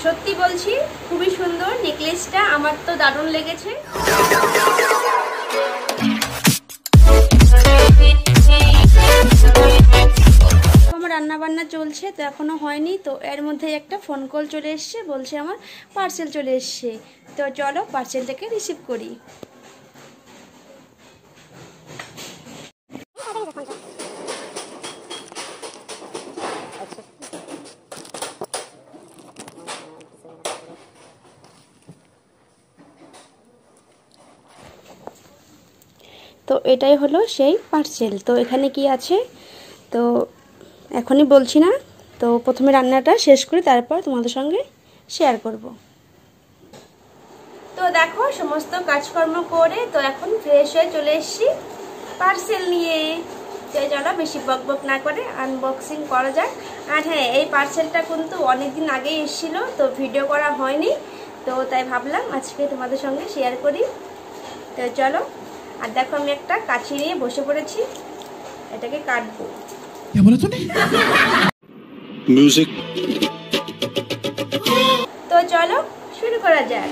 সত্যি বলছি খুবই সুন্দর নেকলেসটা, আমার তো দারুণ লেগেছে। আমার রান্না বান্না চলছে তো এখনো হয়নি, তো এর মধ্যে একটা ফোন কল চলে এসছে, বলছে আমার পার্সেল চলে এসছে। তো চলো পার্সেলটাকে রিসিভ করি। তো এটাই হলো সেই পার্সেল। তো এখানে কি আছে তো এখনই বলছি না, তো প্রথমে রান্নাটা শেষ করে তারপর তোমাদের সঙ্গে শেয়ার করব। তো দেখো সমস্ত কাজকর্ম করে তো এখন ফ্রেশ হয়ে চলে এসেছি পার্সেল নিয়ে। চলো বেশি বকবক না করে আনবক্সিং করা যাক। আর হ্যাঁ, এই পার্সেলটা কিন্তু অনেকদিন আগেই এসেছিল, তো ভিডিও করা হয়নি, তো তাই ভাবলাম আজকে তোমাদের সঙ্গে শেয়ার করি। তো চলো। আর দেখো আমি একটা কাঁচি নিয়ে বসে পড়েছি, এটাকে কাটবো। মিউজিক। তো চলো শুরু করা যাক।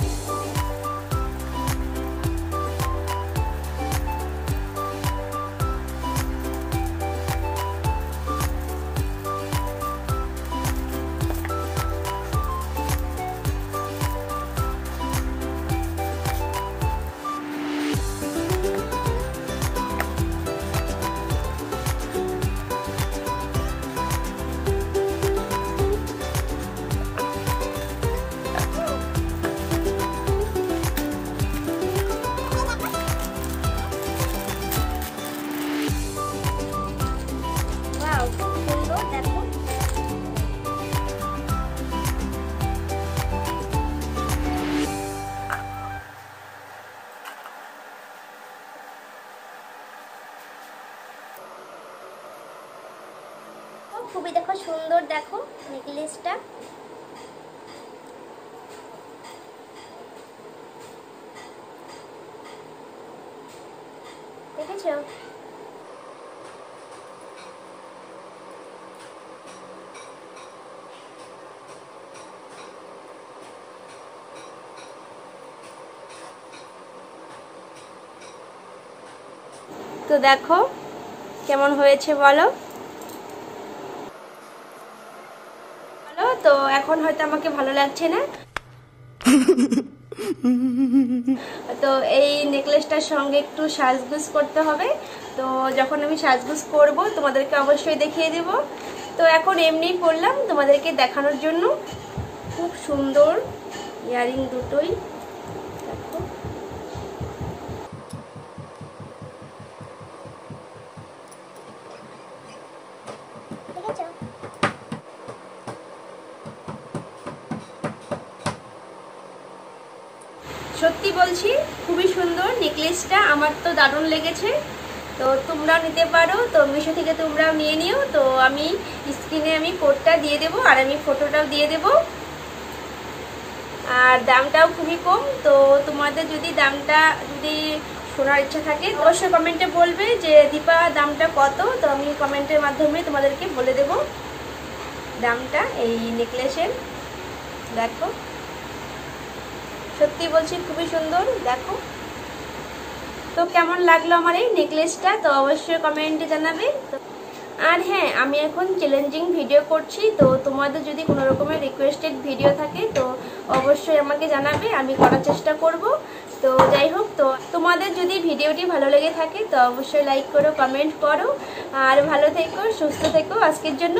খুবই দেখো সুন্দর, দেখো নেকলেসটা। দেখেছো? তো দেখো কেমন হয়েছে বলো। তো এখন হয়তো আমাকে ভালো লাগছে না, তো এই নেকলেসটার সঙ্গে একটু সাজগোজ করতে হবে। তো যখন আমি সাজগোজ করব তোমাদেরকে অবশ্যই দেখিয়ে দেব। তো এখন এমনি পরলাম তোমাদেরকে দেখানোর জন্য। খুব সুন্দর ইয়ারিং দুটোই দেখো। সত্যি বলছি খুবই সুন্দর নেকলেসটা, আমার তো দারুণ লেগেছে। তো তোমরাও নিতে পারো, তো মিশো থেকে তোমরাও নিয়ে নিও। তো আমি স্ক্রিনে আমি কোডটা দিয়ে দেবো আর আমি ফটোটাও দিয়ে দেবো। আর দামটাও খুবই কম। তো তোমাদের যদি দামটা যদি শোনার ইচ্ছা থাকে অবশ্যই কমেন্টে বলবে যে দীপা দামটা কত। তো আমি কমেন্টের মাধ্যমে তোমাদেরকে বলে দেব দামটা এই নেকলেসের। দেখো সত্যি বলছি খুবই সুন্দর, দেখো। তো কেমন লাগলো আমার এই নেকলেসটা তো অবশ্যই কমেন্টে জানাবে। আর হ্যাঁ, আমি এখন চ্যালেঞ্জিং ভিডিও করছি, তো তোমাদের যদি কোনো রকমের রিকোয়েস্টেড ভিডিও থাকে তো অবশ্যই আমাকে জানাবে, আমি করার চেষ্টা করব। তো যাই হোক, তো তোমাদের যদি ভিডিওটি ভালো লেগে থাকে তো অবশ্যই লাইক করো, কমেন্ট করো, আর ভালো থেকো, সুস্থ থেকো। আজকের জন্য